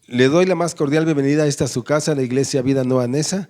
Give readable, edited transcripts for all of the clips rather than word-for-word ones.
Le doy la más cordial bienvenida a esta su casa, la Iglesia Vida Nueva Neza.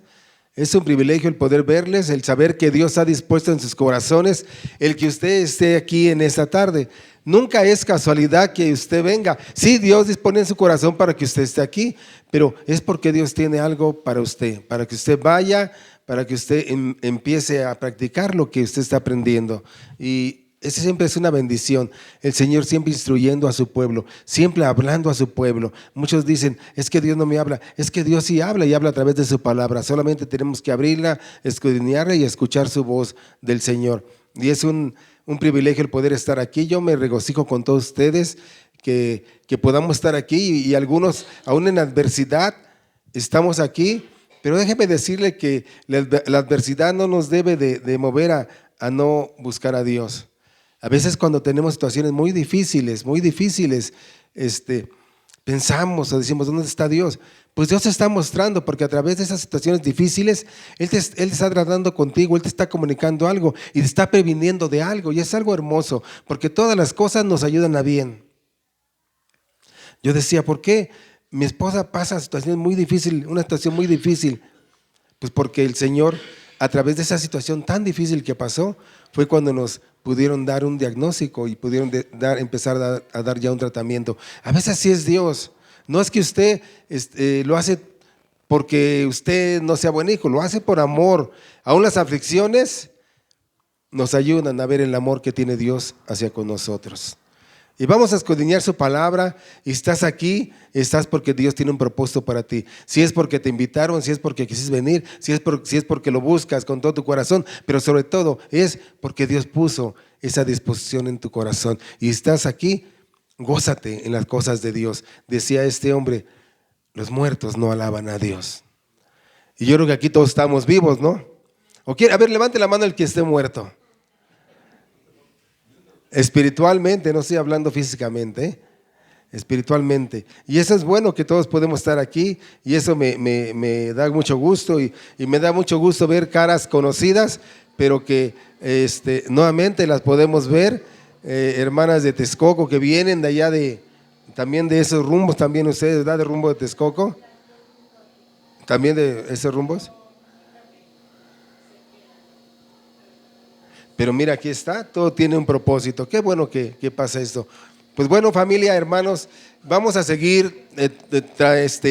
Es un privilegio el poder verles, el saber que Dios ha dispuesto en sus corazones el que usted esté aquí en esta tarde. Nunca es casualidad que usted venga. Sí, Dios dispone en su corazón para que usted esté aquí, pero es porque Dios tiene algo para usted, para que usted vaya, para que usted empiece a practicar lo que usted está aprendiendo. Y ese siempre es una bendición, el Señor siempre instruyendo a su pueblo, siempre hablando a su pueblo. Muchos dicen, es que Dios no me habla, es que Dios sí habla y habla a través de su palabra. Solamente tenemos que abrirla, escudriñarla y escuchar su voz del Señor. Y es un privilegio el poder estar aquí. Yo me regocijo con todos ustedes que podamos estar aquí y algunos aún en adversidad estamos aquí. Pero déjeme decirle que la adversidad no nos debe de mover a no buscar a Dios. A veces cuando tenemos situaciones muy difíciles, pensamos o decimos, ¿dónde está Dios? Pues Dios se está mostrando, porque a través de esas situaciones difíciles, Él está tratando contigo, Él te está comunicando algo y te está previniendo de algo, y es algo hermoso, porque todas las cosas nos ayudan a bien. Yo decía, ¿por qué mi esposa pasa situaciones muy difíciles, una situación muy difícil? Pues porque el Señor, a través de esa situación tan difícil que pasó, fue cuando nos pudieron dar un diagnóstico y pudieron empezar a dar ya un tratamiento. A veces así es Dios. No es que usted lo hace porque usted no sea buen hijo, lo hace por amor. Aún las aflicciones nos ayudan a ver el amor que tiene Dios hacia con nosotros. Y vamos a escudriñar su palabra. Y estás aquí, estás porque Dios tiene un propósito para ti. Si es porque te invitaron, si es porque quisiste venir, si es porque lo buscas con todo tu corazón, pero sobre todo es porque Dios puso esa disposición en tu corazón. Y estás aquí, gózate en las cosas de Dios. Decía este hombre, los muertos no alaban a Dios. Y yo creo que aquí todos estamos vivos, ¿no? A ver, levante la mano el que esté muerto. Espiritualmente, no estoy hablando físicamente, espiritualmente. Y eso es bueno, que todos podemos estar aquí, y eso me da mucho gusto, y me da mucho gusto ver caras conocidas, pero que nuevamente las podemos ver, hermanas de Texcoco que vienen de allá, también de esos rumbos, también ustedes, ¿verdad? De rumbo de Texcoco, también de esos rumbos. Pero mira, aquí está, todo tiene un propósito. Qué bueno que pasa esto. Pues bueno, familia, hermanos, vamos a seguir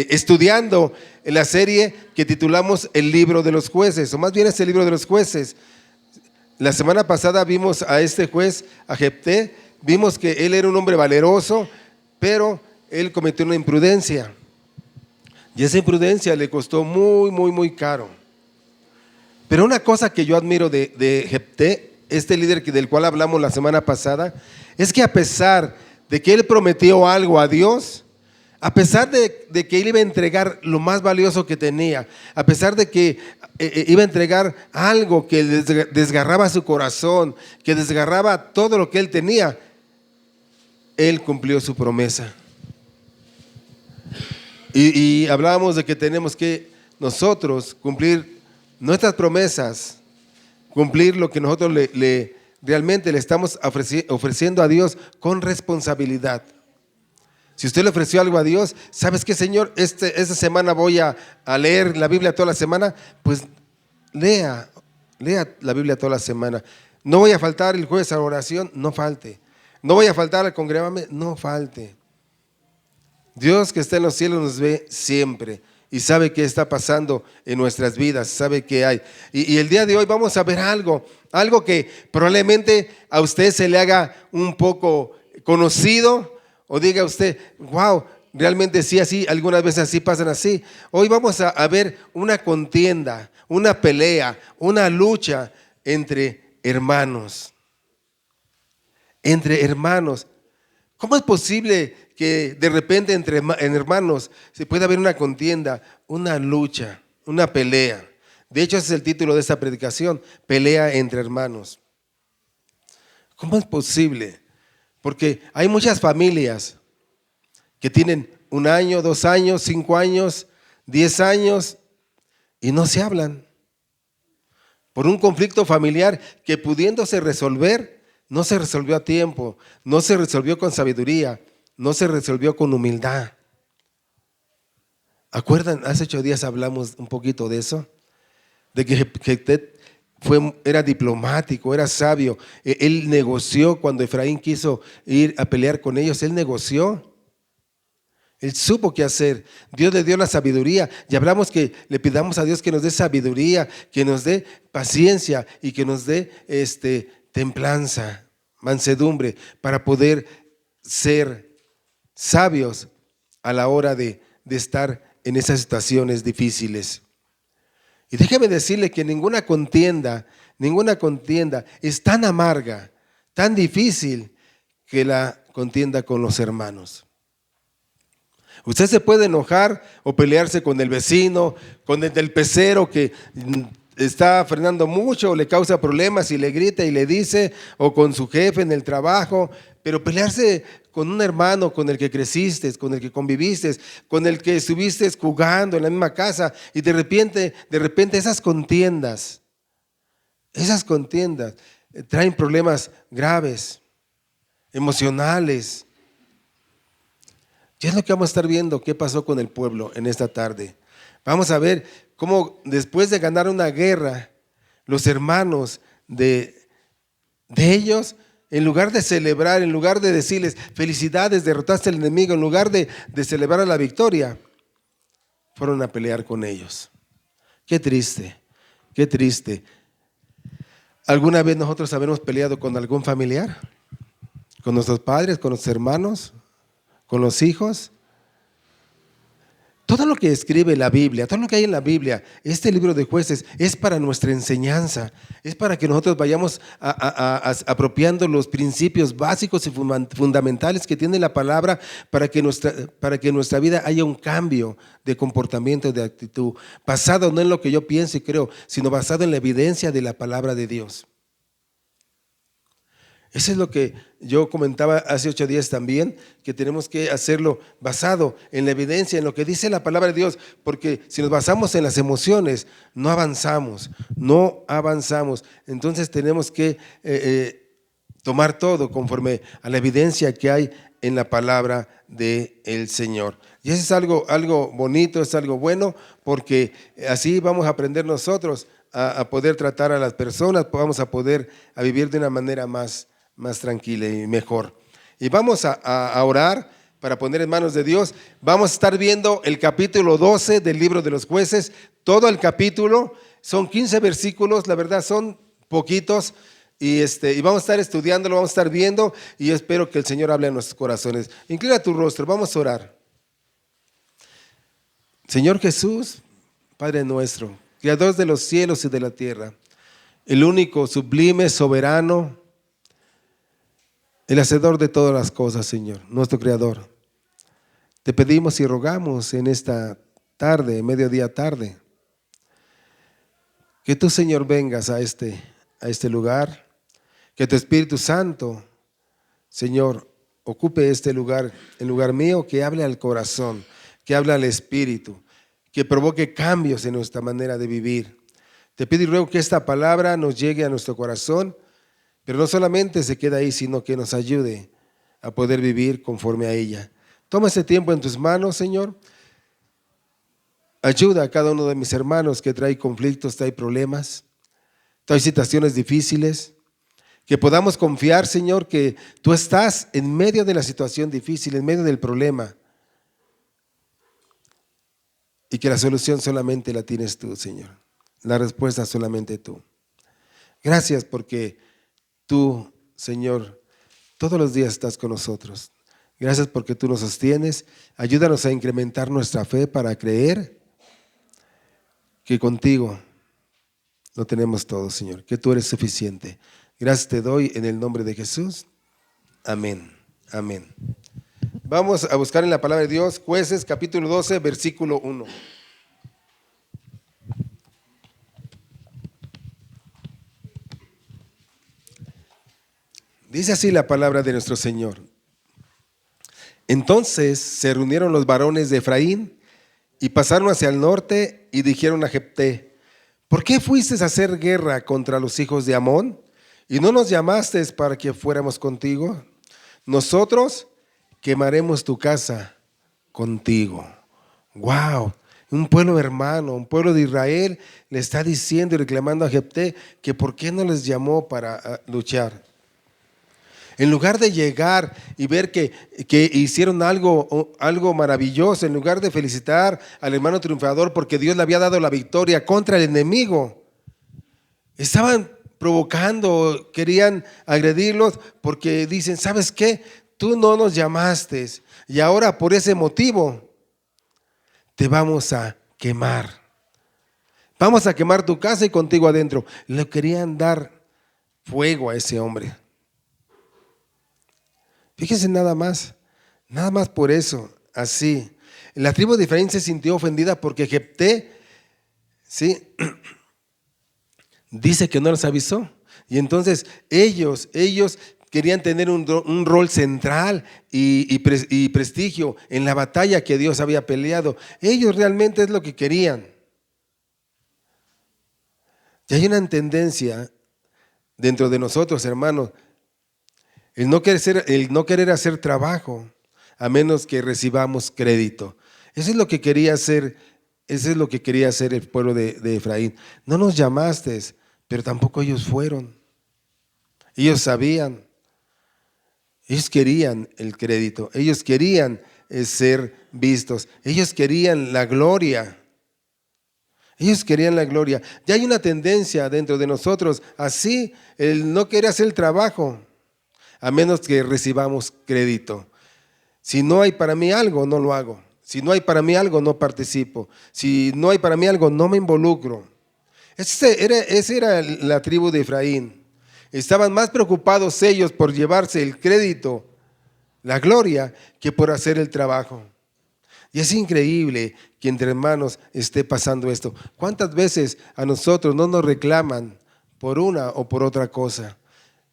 estudiando en la serie que titulamos El Libro de los Jueces, o más bien es el Libro de los Jueces. La semana pasada vimos a este juez, a Jefté, vimos que él era un hombre valeroso, pero él cometió una imprudencia. Y esa imprudencia le costó muy, muy, muy caro. Pero una cosa que yo admiro de Jefté, este líder del cual hablamos la semana pasada, es que a pesar de que él prometió algo a Dios, a pesar de que él iba a entregar lo más valioso que tenía, a pesar de que iba a entregar algo que desgarraba su corazón, que desgarraba todo lo que él tenía, él cumplió su promesa. Y hablábamos de que tenemos que nosotros cumplir nuestras promesas, cumplir lo que nosotros realmente le estamos ofreciendo a Dios con responsabilidad. Si usted le ofreció algo a Dios, ¿sabes qué, Señor? Esta semana voy a leer la Biblia toda la semana. Pues lea la Biblia toda la semana. No voy a faltar el jueves a la oración, no falte. No voy a faltar al congregarme, no falte. Dios que está en los cielos nos ve siempre y sabe qué está pasando en nuestras vidas, sabe qué hay. Y el día de hoy vamos a ver algo que probablemente a usted se le haga un poco conocido, o diga usted, wow, realmente sí, así, algunas veces así pasan así. Hoy vamos a ver una contienda, una pelea, una lucha entre hermanos. Entre hermanos. ¿Cómo es posible que de repente en hermanos se pueda haber una contienda, una lucha, una pelea? De hecho, ese es el título de esta predicación, pelea entre hermanos. ¿Cómo es posible? Porque hay muchas familias que tienen 1 año, 2 años, 5 años, 10 años y no se hablan. Por un conflicto familiar que pudiéndose resolver, no se resolvió a tiempo, no se resolvió con sabiduría, no se resolvió con humildad. ¿Acuerdan? Hace 8 días hablamos un poquito de eso, de que Jefté era diplomático, era sabio. Él negoció cuando Efraín quiso ir a pelear con ellos, él negoció. Él supo qué hacer. Dios le dio la sabiduría. Y hablamos que le pidamos a Dios que nos dé sabiduría, que nos dé paciencia y que nos dé templanza, mansedumbre, para poder ser sabios a la hora de estar en esas situaciones difíciles. Y déjeme decirle que ninguna contienda es tan amarga, tan difícil que la contienda con los hermanos. Usted se puede enojar o pelearse con el vecino, con el del pecero que está frenando mucho o le causa problemas y le grita y le dice, o con su jefe en el trabajo, pero pelearse con un hermano con el que creciste, con el que conviviste, con el que estuviste jugando en la misma casa, y de repente esas contiendas traen problemas graves, emocionales. ¿Qué es lo que vamos a estar viendo? ¿Qué pasó con el pueblo en esta tarde? Vamos a ver cómo después de ganar una guerra, los hermanos de ellos, en lugar de celebrar, en lugar de decirles felicidades, derrotaste al enemigo, en lugar de celebrar la victoria, fueron a pelear con ellos. Qué triste, qué triste. ¿Alguna vez nosotros habremos peleado con algún familiar? ¿Con nuestros padres, con los hermanos, con los hijos? Todo lo que escribe la Biblia, todo lo que hay en la Biblia, este libro de Jueces, es para nuestra enseñanza, es para que nosotros vayamos apropiando los principios básicos y fundamentales que tiene la palabra, para que en nuestra vida haya un cambio de comportamiento, de actitud, basado no en lo que yo pienso y creo, sino basado en la evidencia de la palabra de Dios. Eso es lo que yo comentaba hace 8 días también, que tenemos que hacerlo basado en la evidencia, en lo que dice la palabra de Dios, porque si nos basamos en las emociones, no avanzamos. Entonces tenemos que tomar todo conforme a la evidencia que hay en la palabra del Señor. Y eso es algo bonito, es algo bueno, porque así vamos a aprender nosotros a poder tratar a las personas, vamos a poder vivir de una manera más tranquila y mejor. Y vamos a orar para poner en manos de Dios. Vamos a estar viendo el capítulo 12 del libro de los Jueces. Todo el capítulo, son 15 versículos, la verdad son poquitos, y vamos a estar estudiándolo, vamos a estar viendo, y espero que el Señor hable en nuestros corazones. Inclina tu rostro, vamos a orar. Señor Jesús, Padre nuestro, Creador de los cielos y de la tierra, el único, sublime, soberano, el hacedor de todas las cosas, Señor, nuestro Creador. Te pedimos y rogamos en esta tarde, mediodía tarde, que tú, Señor, vengas a este lugar, que tu Espíritu Santo, Señor, ocupe este lugar, el lugar mío, que hable al corazón, que hable al espíritu, que provoque cambios en nuestra manera de vivir. Te pido y ruego que esta palabra nos llegue a nuestro corazón, pero no solamente se queda ahí, sino que nos ayude a poder vivir conforme a ella. Toma este tiempo en tus manos, Señor. Ayuda a cada uno de mis hermanos que trae conflictos, trae problemas, trae situaciones difíciles. Que podamos confiar, Señor, que tú estás en medio de la situación difícil, en medio del problema. Y que la solución solamente la tienes tú, Señor. La respuesta solamente tú. Gracias porque tú, Señor, todos los días estás con nosotros. Gracias porque tú nos sostienes. Ayúdanos a incrementar nuestra fe para creer que contigo lo tenemos todo, Señor, que tú eres suficiente. Gracias te doy en el nombre de Jesús. Amén. Amén. Vamos a buscar en la palabra de Dios, Jueces capítulo 12, versículo 1. Dice así la palabra de nuestro Señor. Entonces se reunieron los varones de Efraín y pasaron hacia el norte y dijeron a Jefté: ¿por qué fuiste a hacer guerra contra los hijos de Amón y no nos llamaste para que fuéramos contigo? Nosotros quemaremos tu casa contigo. Wow, un pueblo hermano, un pueblo de Israel le está diciendo y reclamando a Jefté que por qué no les llamó para luchar. En lugar de llegar y ver que hicieron algo maravilloso, en lugar de felicitar al hermano triunfador porque Dios le había dado la victoria contra el enemigo, estaban provocando, querían agredirlos porque dicen, ¿sabes qué? Tú no nos llamaste y ahora por ese motivo te vamos a quemar. Vamos a quemar tu casa y contigo adentro. Le querían dar fuego a ese hombre. Fíjense nada más por eso, así. La tribu de Efraín se sintió ofendida porque Jefté, ¿sí?, dice que no los avisó. Y entonces ellos querían tener un rol central y prestigio en la batalla que Dios había peleado. Ellos realmente es lo que querían. Y hay una tendencia dentro de nosotros, hermanos, el no querer hacer trabajo a menos que recibamos crédito. Eso es lo que quería hacer, eso es lo que quería hacer el pueblo de Efraín. No nos llamaste, pero tampoco ellos fueron. Ellos sabían, ellos querían el crédito, ellos querían ser vistos, ellos querían la gloria. Ellos querían la gloria. Ya hay una tendencia dentro de nosotros, así, el no querer hacer el trabajo a menos que recibamos crédito. Si no hay para mí algo, no lo hago. Si no hay para mí algo, no participo. Si no hay para mí algo, no me involucro. Esa era la tribu de Efraín. Estaban más preocupados ellos por llevarse el crédito, la gloria, que por hacer el trabajo. Y es increíble que entre hermanos esté pasando esto. ¿Cuántas veces a nosotros no nos reclaman por una o por otra cosa?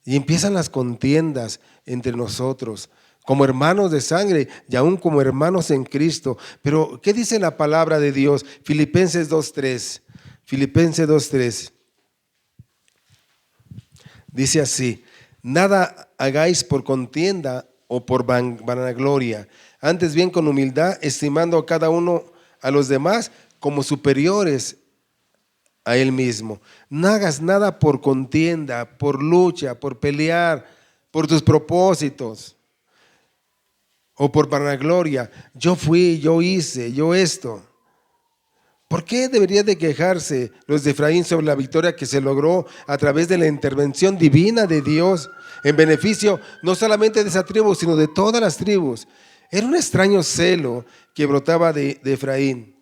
Y empiezan las contiendas entre nosotros, como hermanos de sangre y aún como hermanos en Cristo. Pero, ¿qué dice la palabra de Dios? Filipenses 2:3. Filipenses 2:3. Dice así: nada hagáis por contienda o por vanagloria, antes bien con humildad, estimando a cada uno a los demás como superiores a él mismo. No hagas nada por contienda, por lucha, por pelear, por tus propósitos o por vanagloria. Yo fui, yo hice, yo esto. ¿Por qué deberían de quejarse los de Efraín sobre la victoria que se logró a través de la intervención divina de Dios en beneficio no solamente de esa tribu, sino de todas las tribus? Era un extraño celo que brotaba de Efraín.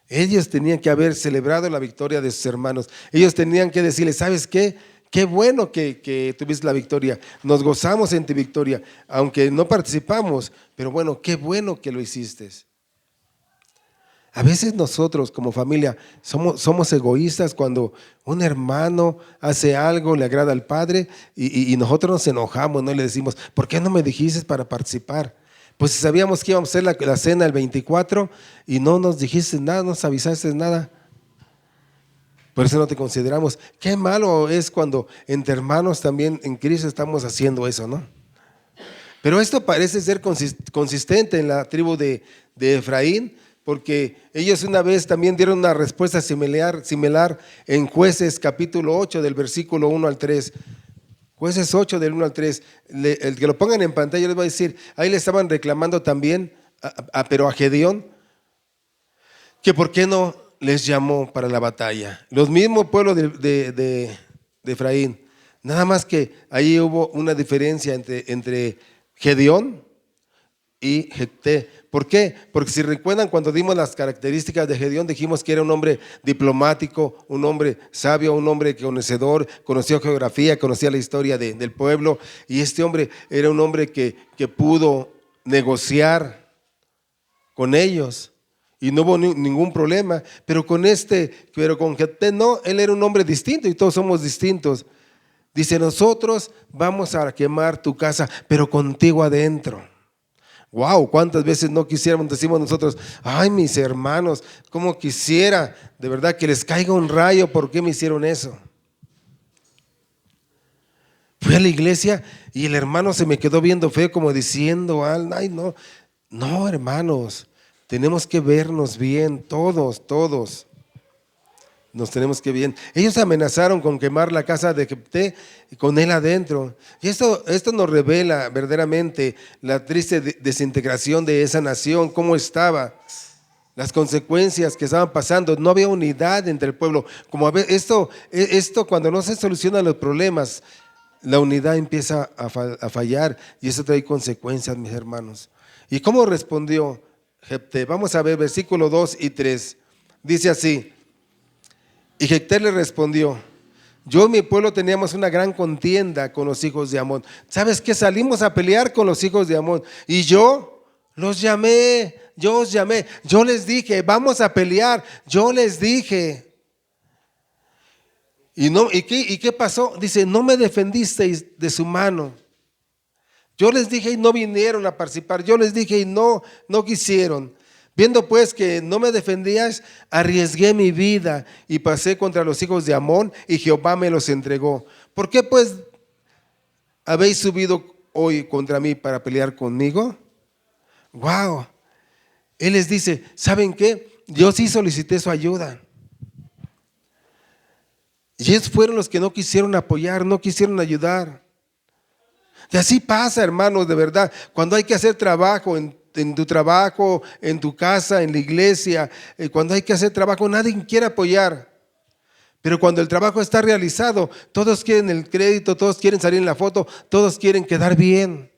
Ellos tenían que haber celebrado la victoria de sus hermanos. Ellos tenían que decirle, ¿sabes qué? Qué bueno que tuviste la victoria. Nos gozamos en tu victoria, aunque no participamos, pero bueno, qué bueno que lo hiciste. A veces nosotros como familia somos egoístas cuando un hermano hace algo, le agrada al Padre y nosotros nos enojamos, ¿no? Le decimos, ¿por qué no me dijiste para participar? Pues si sabíamos que íbamos a hacer la cena el 24 y no nos dijiste nada, no nos avisaste nada. Por eso no te consideramos. Qué malo es cuando entre hermanos también en Cristo estamos haciendo eso, ¿no? Pero esto parece ser consistente en la tribu de Efraín, porque ellos una vez también dieron una respuesta similar en Jueces capítulo 8 del versículo 1 al 3. Jueces 8 del 1 al 3. El que lo pongan en pantalla les voy a decir, ahí le estaban reclamando también, pero a Gedeón, que por qué no les llamó para la batalla. Los mismos pueblos de Efraín. Nada más que ahí hubo una diferencia entre Gedeón y Jefté. ¿Por qué? Porque si recuerdan cuando dimos las características de Gedeón, dijimos que era un hombre diplomático, un hombre sabio, un hombre conocedor, conocía geografía, conocía la historia del pueblo, y este hombre era un hombre que pudo negociar con ellos y no hubo ningún problema. Pero con Jefté no, él era un hombre distinto y todos somos distintos. Dice, nosotros vamos a quemar tu casa, pero contigo adentro. Wow, cuántas veces no quisiéramos, decimos nosotros, ay, mis hermanos, cómo quisiera de verdad que les caiga un rayo, ¿por qué me hicieron eso? Fui a la iglesia y el hermano se me quedó viendo feo como diciendo, ay, no, hermanos, Tenemos que vernos bien, todos. Nos tenemos que bien. Ellos amenazaron con quemar la casa de Jefté y con él adentro. Y esto nos revela verdaderamente la triste desintegración de esa nación, cómo estaba, las consecuencias que estaban pasando. No había unidad entre el pueblo. Como esto cuando no se solucionan los problemas, la unidad empieza a fallar y eso trae consecuencias, mis hermanos. ¿Y cómo respondió Jefté? Vamos a ver versículo 2 y 3. Dice así: y Jefté le respondió: yo y mi pueblo teníamos una gran contienda con los hijos de Amón. ¿Sabes qué? Salimos a pelear con los hijos de Amón y yo os llamé, yo les dije, vamos a pelear, yo les dije. ¿Y qué pasó? Dice, no me defendisteis de su mano. Yo les dije y no vinieron a participar, yo les dije y no quisieron. Viendo pues que no me defendías, arriesgué mi vida y pasé contra los hijos de Amón y Jehová me los entregó. ¿Por qué pues habéis subido hoy contra mí para pelear conmigo? Wow. Él les dice, ¿saben qué? Yo sí solicité su ayuda. Y ellos fueron los que no quisieron apoyar, no quisieron ayudar. Y así pasa, hermanos, de verdad. Cuando hay que hacer trabajo en tu trabajo, en tu casa, en la iglesia, cuando hay que hacer trabajo, nadie quiere apoyar. Pero cuando el trabajo está realizado, todos quieren el crédito, todos quieren salir en la foto, todos quieren quedar bien.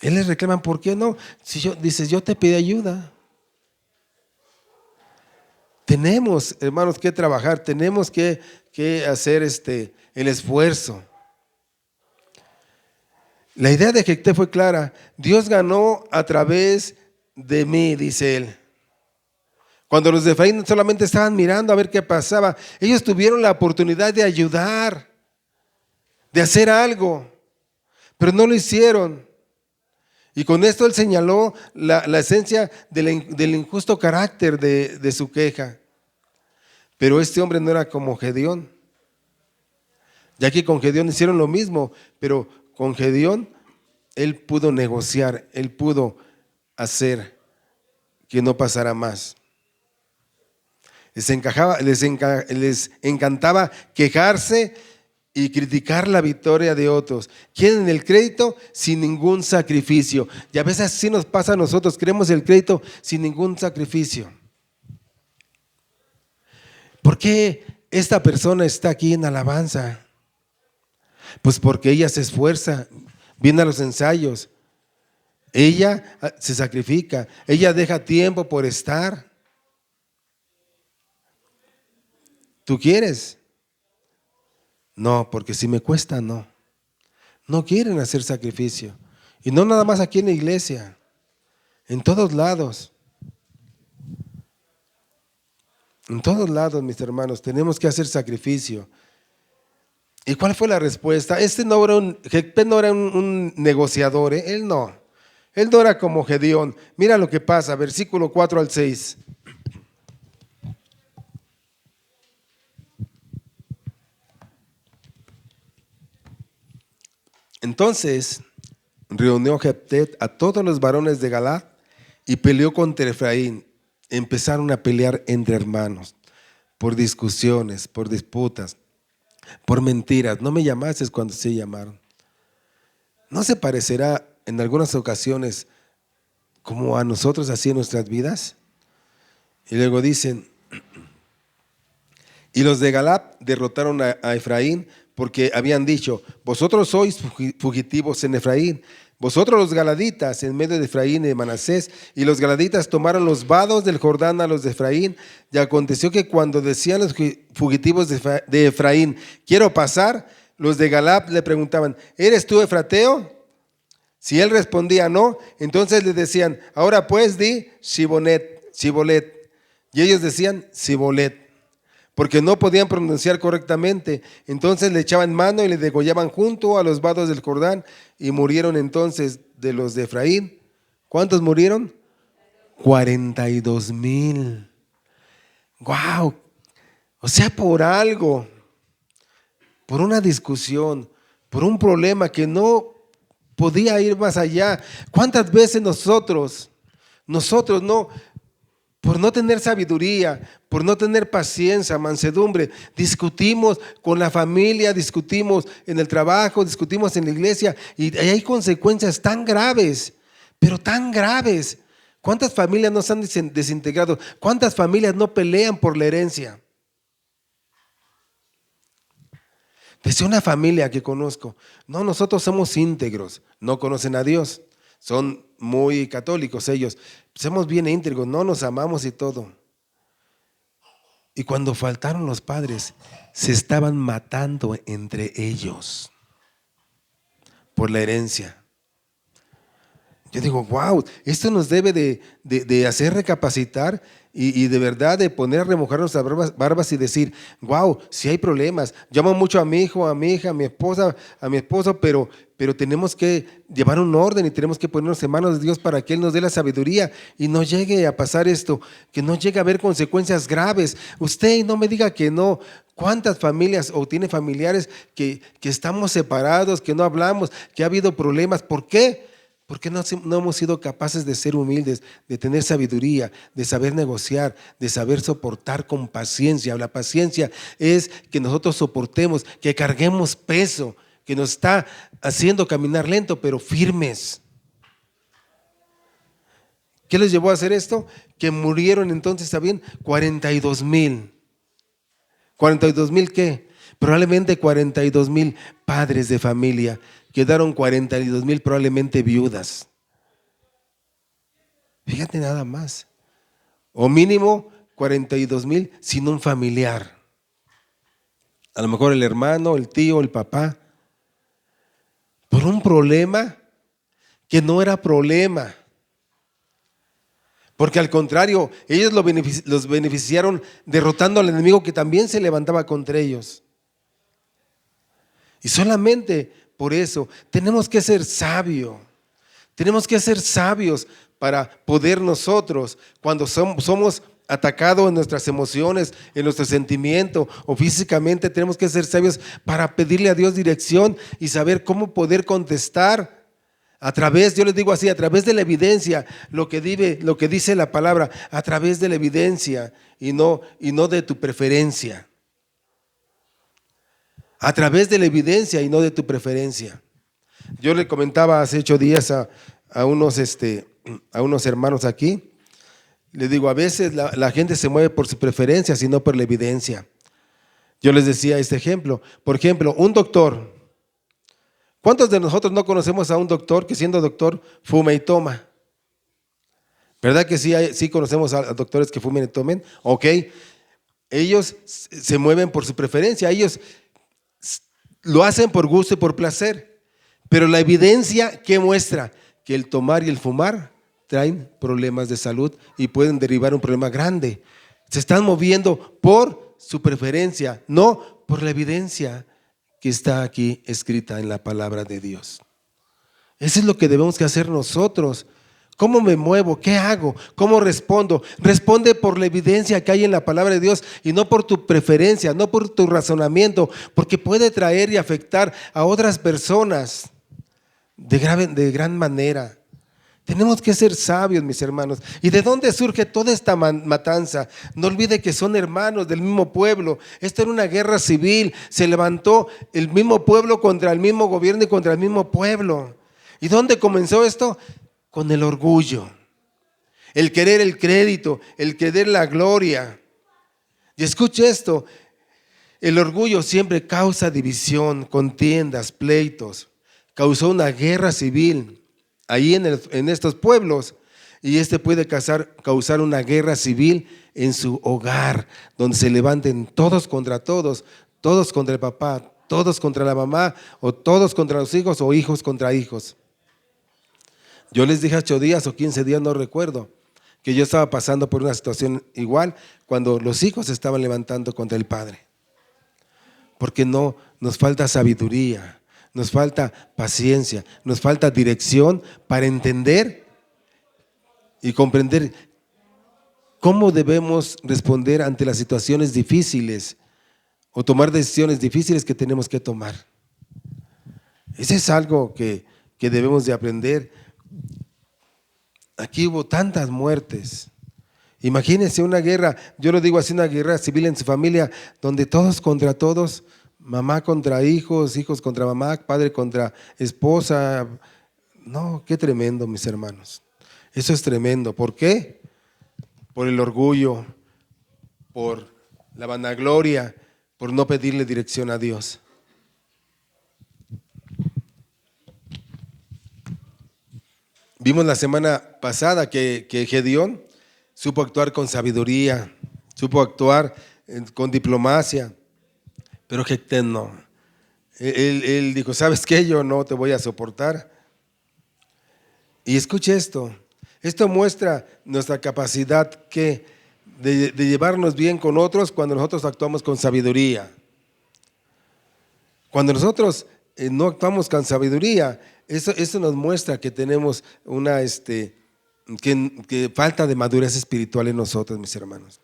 Él les reclaman, ¿por qué no? Si dices, yo te pedí ayuda. Tenemos, hermanos, que trabajar, tenemos que hacer el esfuerzo. La idea de Jefté fue clara. Dios ganó a través de mí, dice él. Cuando los de Efraín solamente estaban mirando a ver qué pasaba, ellos tuvieron la oportunidad de ayudar, de hacer algo, pero no lo hicieron. Y con esto él señaló la esencia del injusto carácter de su queja. Pero este hombre no era como Gedeón, ya que con Gedeón hicieron lo mismo, pero con Gedeón él pudo negociar, él pudo hacer que no pasara más. Les encantaba quejarse y criticar la victoria de otros. Quieren el crédito sin ningún sacrificio. Y a veces así nos pasa a nosotros, queremos el crédito sin ningún sacrificio. ¿Por qué esta persona está aquí en alabanza? Pues porque ella se esfuerza, viene a los ensayos, ella se sacrifica, ella deja tiempo por estar. ¿Tú quieres? No, porque si me cuesta, no. No quieren hacer sacrificio. Y no nada más aquí en la iglesia, en todos lados. En todos lados, mis hermanos, tenemos que hacer sacrificio. ¿Y cuál fue la respuesta? Jefté no era un negociador, ¿eh? Él no era como Gedeón. Mira lo que pasa, versículo 4 al 6. Entonces reunió Jefté a todos los varones de Galaad y peleó contra Efraín. Empezaron a pelear entre hermanos por discusiones, por disputas, por mentiras. No me llamaste cuando se llamaron. ¿No se parecerá en algunas ocasiones como a nosotros así en nuestras vidas? Y luego dicen, y los de Galaad derrotaron a Efraín porque habían dicho, vosotros sois fugitivos en Efraín, vosotros los galaditas en medio de Efraín y de Manasés. Y los galaditas tomaron los vados del Jordán a los de Efraín. Y aconteció que cuando decían los fugitivos de Efraín, quiero pasar, los de Galaad le preguntaban, ¿eres tú efrateo? Si él respondía no, entonces le decían, ahora pues di Sibolet. Y ellos decían Sibolet, porque no podían pronunciar correctamente. Entonces le echaban mano y le degollaban junto a los vados del Jordán. Y murieron entonces de los de Efraín. ¿Cuántos murieron? 42,000. ¡Wow! O sea, por algo, por una discusión, por un problema que no podía ir más allá. ¿Cuántas veces nosotros no, por no tener sabiduría, por no tener paciencia, mansedumbre, discutimos con la familia, discutimos en el trabajo, discutimos en la iglesia y hay consecuencias tan graves, pero tan graves? ¿Cuántas familias no se han desintegrado? ¿Cuántas familias no pelean por la herencia? Decía una familia que conozco, no, nosotros somos íntegros, no conocen a Dios, son muy católicos ellos, somos bien íntegros, no nos amamos y todo. Y cuando faltaron los padres, se estaban matando entre ellos por la herencia. Yo digo, wow, esto nos debe de hacer recapacitar y de verdad de poner a remojar nuestras barbas y decir, wow, si hay problemas. Llamo mucho a mi hijo, a mi hija, a mi esposa, a mi esposo, pero tenemos que llevar un orden y tenemos que ponernos en manos de Dios para que Él nos dé la sabiduría y no llegue a pasar esto, que no llegue a haber consecuencias graves. Usted no me diga que no. ¿Cuántas familias o tiene familiares que estamos separados, que no hablamos, que ha habido problemas? ¿Por qué? Porque no hemos sido capaces de ser humildes, de tener sabiduría, de saber negociar, de saber soportar con paciencia. La paciencia es que nosotros soportemos, que carguemos peso, que nos está haciendo caminar lento, pero firmes. ¿Qué les llevó a hacer esto? Que murieron entonces, ¿saben? 42,000. ¿42,000 qué? Probablemente 42,000 padres de familia. Quedaron 42,000 probablemente viudas. Fíjate nada más. O mínimo 42,000 sin un familiar. A lo mejor el hermano, el tío, el papá. Por un problema que no era problema. Porque al contrario, ellos los beneficiaron derrotando al enemigo que también se levantaba contra ellos. Y solamente por eso tenemos que ser sabios. Tenemos que ser sabios para poder nosotros, cuando somos atacados en nuestras emociones, en nuestro sentimiento o físicamente, tenemos que ser sabios para pedirle a Dios dirección y saber cómo poder contestar a través, yo les digo así, a través de la evidencia, lo que dice la palabra, a través de la evidencia y no de tu preferencia. A través de la evidencia y no de tu preferencia. Yo le comentaba hace 8 días a unos hermanos aquí, les digo, a veces la gente se mueve por su preferencia, sino por la evidencia. Yo les decía este ejemplo. Por ejemplo, un doctor. ¿Cuántos de nosotros no conocemos a un doctor que siendo doctor fuma y toma? ¿Verdad que sí conocemos a doctores que fumen y tomen? Ok. Ellos se mueven por su preferencia. Ellos lo hacen por gusto y por placer, pero la evidencia que muestra que el tomar y el fumar traen problemas de salud y pueden derivar un problema grande. Se están moviendo por su preferencia, no por la evidencia que está aquí escrita en la palabra de Dios. Eso es lo que debemos que hacer nosotros. ¿Cómo me muevo? ¿Qué hago? ¿Cómo respondo? Responde por la evidencia que hay en la palabra de Dios y no por tu preferencia, no por tu razonamiento, porque puede traer y afectar a otras personas de gran manera. Tenemos que ser sabios, mis hermanos. ¿Y de dónde surge toda esta matanza? No olvide que son hermanos del mismo pueblo. Esto era una guerra civil. Se levantó el mismo pueblo contra el mismo gobierno y contra el mismo pueblo. ¿Y dónde comenzó esto? Con el orgullo, el querer el crédito, el querer la gloria. Y escuche esto, el orgullo siempre causa división, contiendas, pleitos. Causó una guerra civil ahí en estos pueblos y puede causar una guerra civil en su hogar, donde se levanten todos contra todos, todos contra el papá, todos contra la mamá, o todos contra los hijos, o hijos contra hijos. Yo les dije 8 días o 15 días, no recuerdo, que yo estaba pasando por una situación igual cuando los hijos se estaban levantando contra el padre. Porque no nos falta sabiduría, nos falta paciencia, nos falta dirección para entender y comprender cómo debemos responder ante las situaciones difíciles o tomar decisiones difíciles que tenemos que tomar. Ese es algo que que debemos de aprender. Aquí hubo tantas muertes. Imagínense una guerra, yo lo digo así, una guerra civil en su familia, donde todos contra todos, mamá contra hijos, hijos contra mamá, padre contra esposa. No, qué tremendo, mis hermanos. Eso es tremendo. ¿Por qué? Por el orgullo, por la vanagloria, por no pedirle dirección a Dios. Vimos la semana pasada que Gedeón supo actuar con sabiduría, supo actuar con diplomacia, pero Jectén no. Él dijo, ¿sabes qué? Yo no te voy a soportar. Y escuche esto muestra nuestra capacidad de llevarnos bien con otros cuando nosotros actuamos con sabiduría. Cuando nosotros no actuamos con sabiduría, eso nos muestra que tenemos una que falta de madurez espiritual en nosotros, mis hermanos.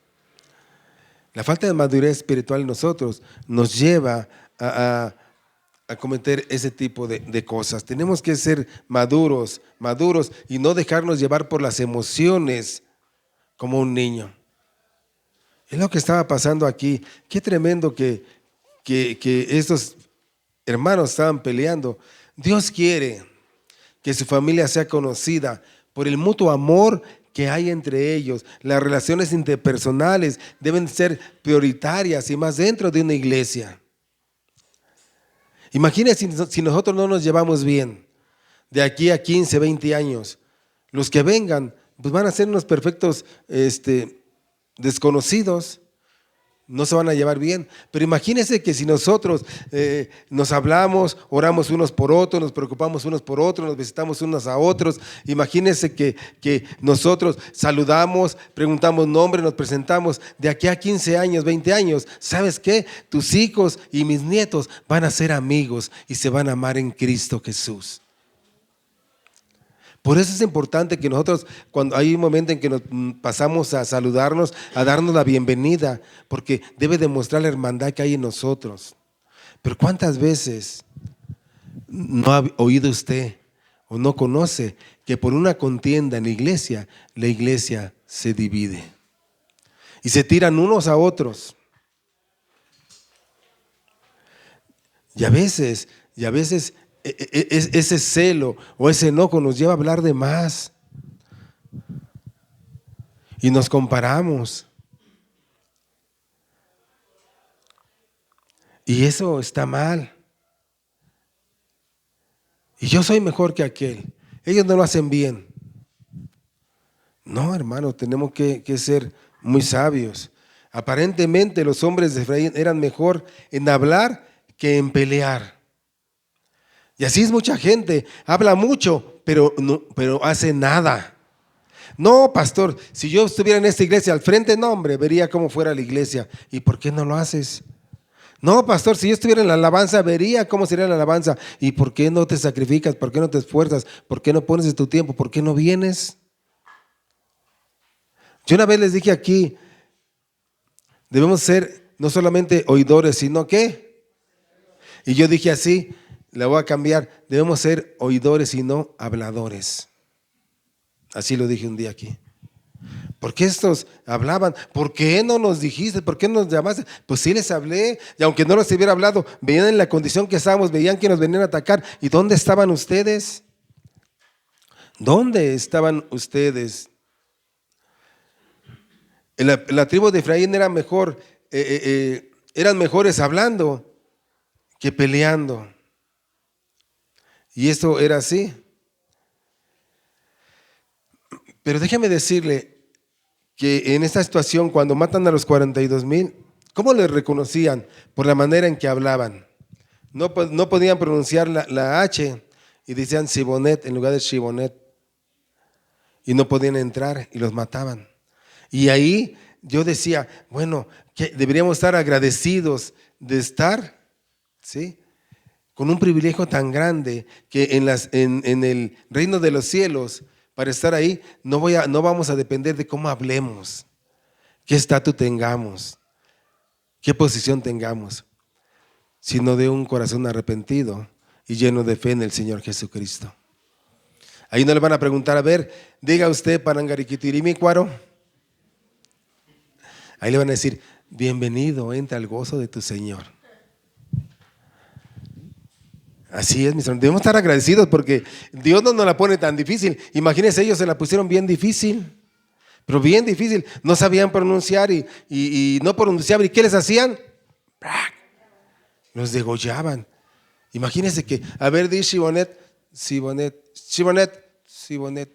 La falta de madurez espiritual en nosotros nos lleva a cometer ese tipo de cosas. Tenemos que ser maduros y no dejarnos llevar por las emociones como un niño. Es lo que estaba pasando aquí. Qué tremendo que estos hermanos estaban peleando. Dios quiere que su familia sea conocida por el mutuo amor que hay entre ellos. Las relaciones interpersonales deben ser prioritarias y más dentro de una iglesia. Imagínense si nosotros no nos llevamos bien de aquí a 15, 20 años. Los que vengan pues van a ser unos perfectos desconocidos. No se van a llevar bien, pero imagínense que si nosotros nos hablamos, oramos unos por otros, nos preocupamos unos por otros, nos visitamos unos a otros, imagínense que nosotros saludamos, preguntamos nombre, nos presentamos, de aquí a 15 años, 20 años, ¿sabes qué? Tus hijos y mis nietos van a ser amigos y se van a amar en Cristo Jesús. Por eso es importante que nosotros, cuando hay un momento en que nos pasamos a saludarnos, a darnos la bienvenida, porque debe demostrar la hermandad que hay en nosotros. Pero ¿cuántas veces no ha oído usted o no conoce que por una contienda en la iglesia se divide y se tiran unos a otros? Y a veces ese celo o ese enojo nos lleva a hablar de más y nos comparamos, y eso está mal. Y yo soy mejor que aquel, ellos no lo hacen bien. No, hermano, tenemos que ser muy sabios. Aparentemente los hombres de Efraín eran mejor en hablar que en pelear. Y así es mucha gente, habla mucho, pero hace nada. No, pastor, si yo estuviera en esta iglesia al frente, no, hombre, vería cómo fuera la iglesia. ¿Y por qué no lo haces? No, pastor, si yo estuviera en la alabanza, vería cómo sería la alabanza. ¿Y por qué no te sacrificas? ¿Por qué no te esfuerzas? ¿Por qué no pones de tu tiempo? ¿Por qué no vienes? Yo una vez les dije aquí, debemos ser no solamente oidores, sino ¿qué? Y yo dije así, la voy a cambiar, debemos ser oidores y no habladores. Así lo dije un día aquí. ¿Por qué estos hablaban? ¿Por qué no nos dijiste? ¿Por qué no nos llamaste? Pues sí les hablé, y aunque no les hubiera hablado, veían en la condición que estábamos, veían que nos venían a atacar. ¿Y dónde estaban ustedes? ¿Dónde estaban ustedes? La tribu de Efraín era mejor, eran mejores hablando que peleando. Y esto era así. Pero déjeme decirle que en esta situación, cuando matan a los 42,000, ¿cómo les reconocían? Por la manera en que hablaban. No podían pronunciar la H y decían Sibonet en lugar de Shibonet. Y no podían entrar y los mataban. Y ahí yo decía, bueno, que deberíamos estar agradecidos de estar, ¿sí?, con un privilegio tan grande que en el reino de los cielos, para estar ahí, no vamos a depender de cómo hablemos, qué estatus tengamos, qué posición tengamos, sino de un corazón arrepentido y lleno de fe en el Señor Jesucristo. Ahí no le van a preguntar, a ver, diga usted Panangariquitirimi Cuaro. Ahí le van a decir, bienvenido, entra al gozo de tu Señor. Así es, mis hermanos. Debemos estar agradecidos porque Dios no nos la pone tan difícil. Imagínense, ellos se la pusieron bien difícil, pero bien difícil. No sabían pronunciar y no pronunciaban. ¿Y qué les hacían? Los degollaban. Imagínense que, a ver, di Shibonet, Shibonet, Shibonet, Shibonet.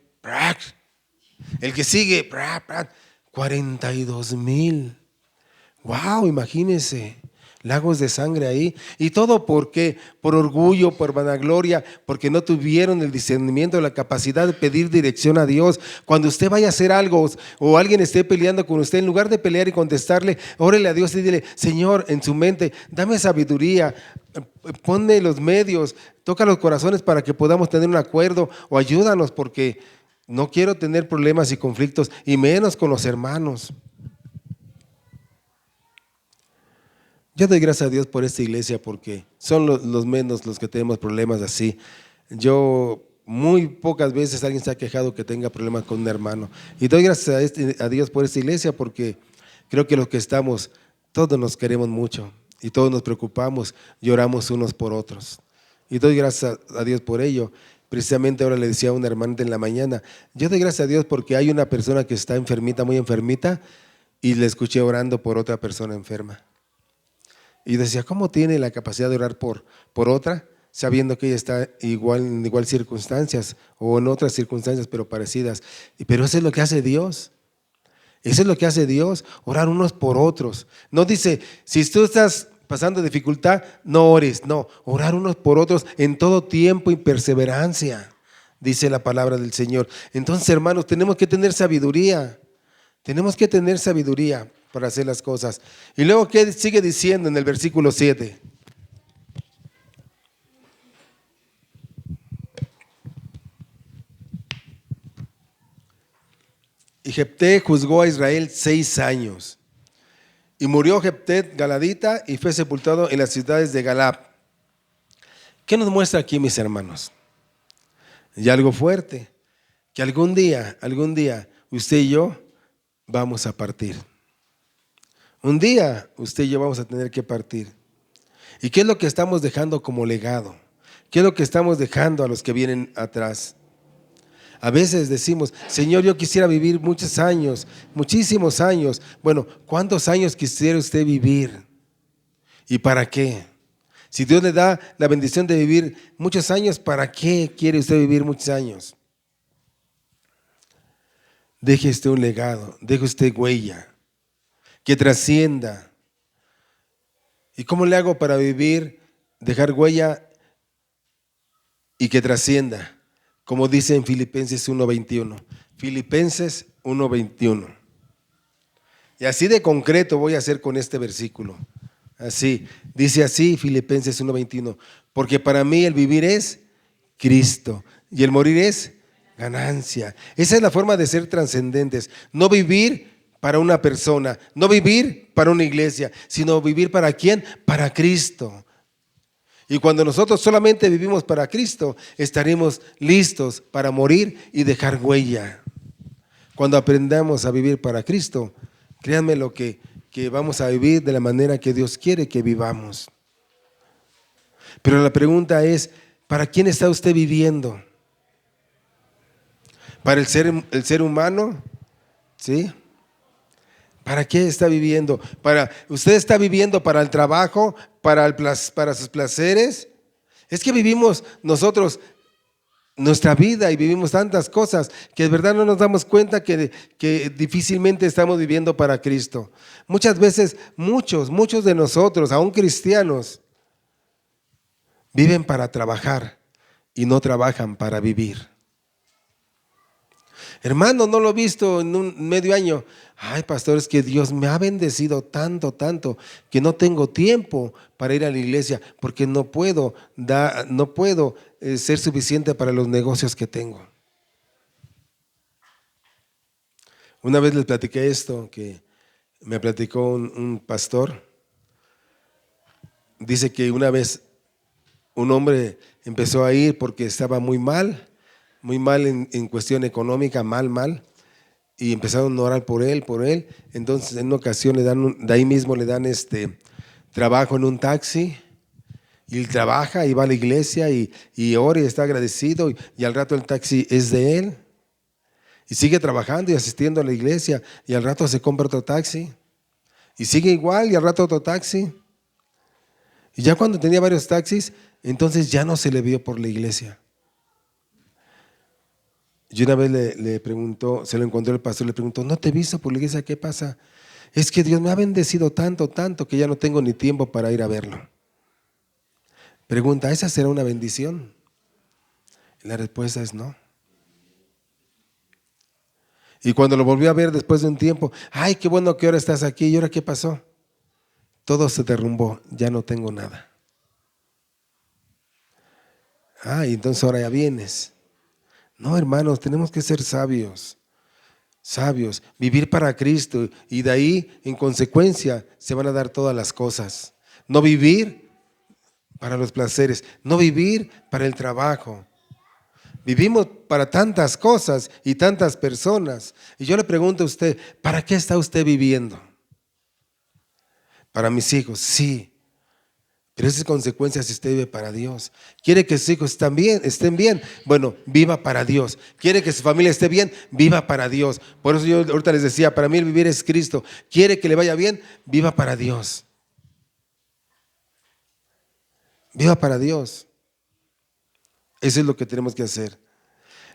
El que sigue, 42,000. Wow, imagínense, lagos de sangre ahí. ¿Y todo por qué? Por orgullo, por vanagloria, porque no tuvieron el discernimiento, la capacidad de pedir dirección a Dios. Cuando usted vaya a hacer algo o alguien esté peleando con usted, en lugar de pelear y contestarle, órele a Dios y dile, Señor, en su mente, dame sabiduría, ponme los medios, toca los corazones para que podamos tener un acuerdo, o ayúdanos porque no quiero tener problemas y conflictos, y menos con los hermanos. Yo doy gracias a Dios por esta iglesia porque son los menos los que tenemos problemas así. Yo muy pocas veces alguien se ha quejado que tenga problemas con un hermano. Y doy gracias a Dios por esta iglesia porque creo que los que estamos, todos nos queremos mucho y todos nos preocupamos, lloramos unos por otros. Y doy gracias a Dios por ello. Precisamente ahora le decía a una hermana en la mañana, yo doy gracias a Dios porque hay una persona que está enfermita, muy enfermita, y le escuché orando por otra persona enferma. Y decía, ¿cómo tiene la capacidad de orar por otra, sabiendo que ella está en igual circunstancias o en otras circunstancias pero parecidas? Pero eso es lo que hace Dios. Eso es lo que hace Dios, orar unos por otros. No dice, si tú estás pasando dificultad, no ores. No, orar unos por otros en todo tiempo y perseverancia, dice la palabra del Señor. Entonces, hermanos, tenemos que tener sabiduría. Tenemos que tener sabiduría para hacer las cosas. Y luego, ¿qué sigue diciendo en el versículo 7? Y Jefté juzgó a Israel 6 años. Y murió Jefté galadita y fue sepultado en las ciudades de Galad. ¿Qué nos muestra aquí, mis hermanos? Y algo fuerte, que algún día, usted y yo vamos a partir. Un día usted y yo vamos a tener que partir. ¿Y qué es lo que estamos dejando como legado? ¿Qué es lo que estamos dejando a los que vienen atrás? A veces decimos, Señor, yo quisiera vivir muchos años, muchísimos años. Bueno, ¿cuántos años quisiera usted vivir? ¿Y para qué? Si Dios le da la bendición de vivir muchos años, ¿para qué quiere usted vivir muchos años? Deje usted un legado, deje usted huella, que trascienda. ¿Y cómo le hago para vivir, dejar huella y que trascienda? Como dice en Filipenses 1:21. Filipenses 1:21. Y así de concreto voy a hacer con este versículo. Así, dice así Filipenses 1:21. Porque para mí el vivir es Cristo y el morir es ganancia. Esa es la forma de ser trascendentes. No vivir para una persona, no vivir para una iglesia, sino vivir ¿para quién? Para Cristo. Y cuando nosotros solamente vivimos para Cristo, estaremos listos para morir y dejar huella. Cuando aprendamos a vivir para Cristo, créanme lo que vamos a vivir de la manera que Dios quiere que vivamos. Pero la pregunta es, ¿para quién está usted viviendo? ¿Para el ser humano? ¿Sí? ¿Para qué está viviendo? ¿Usted está viviendo para el trabajo, para sus placeres? Es que vivimos nosotros nuestra vida y vivimos tantas cosas que de verdad no nos damos cuenta que difícilmente estamos viviendo para Cristo. Muchas veces, muchos de nosotros, aún cristianos, viven para trabajar y no trabajan para vivir. Hermano, no lo he visto en un medio año. Ay, pastor, es que Dios me ha bendecido tanto, que no tengo tiempo para ir a la iglesia porque no puedo ser suficiente para los negocios que tengo. Una vez les platiqué esto, que me platicó un pastor. Dice que una vez un hombre empezó a ir porque estaba muy mal muy mal en cuestión económica, mal. Y empezaron a orar por él. Entonces en una ocasión de ahí mismo le dan trabajo en un taxi. Y él trabaja y va a la iglesia y ora y está agradecido. Y al rato el taxi es de él. Y sigue trabajando y asistiendo a la iglesia. Y al rato se compra otro taxi. Y sigue igual y al rato otro taxi. Y ya cuando tenía varios taxis, entonces ya no se le vio por la iglesia. Y una vez le preguntó, se lo encontró el pastor, le preguntó, ¿no te he visto por la iglesia? ¿Qué pasa? Es que Dios me ha bendecido tanto que ya no tengo ni tiempo para ir a verlo. Pregunta, ¿esa será una bendición? Y la respuesta es no. Y cuando lo volvió a ver después de un tiempo, ay, qué bueno que ahora estás aquí. ¿Y ahora qué pasó? Todo se derrumbó, ya no tengo nada. Y entonces ahora ya vienes. No, hermanos, tenemos que ser sabios, vivir para Cristo y de ahí, en consecuencia, se van a dar todas las cosas. No vivir para los placeres, no vivir para el trabajo. Vivimos para tantas cosas y tantas personas. Y yo le pregunto a usted, ¿para qué está usted viviendo? Para mis hijos, sí. Pero esas consecuencias si usted vive para Dios. ¿Quiere que sus hijos estén bien? Bueno, viva para Dios. ¿Quiere que su familia esté bien? Viva para Dios. Por eso yo ahorita les decía, para mí el vivir es Cristo. ¿Quiere que le vaya bien? Viva para Dios. Viva para Dios. Eso es lo que tenemos que hacer.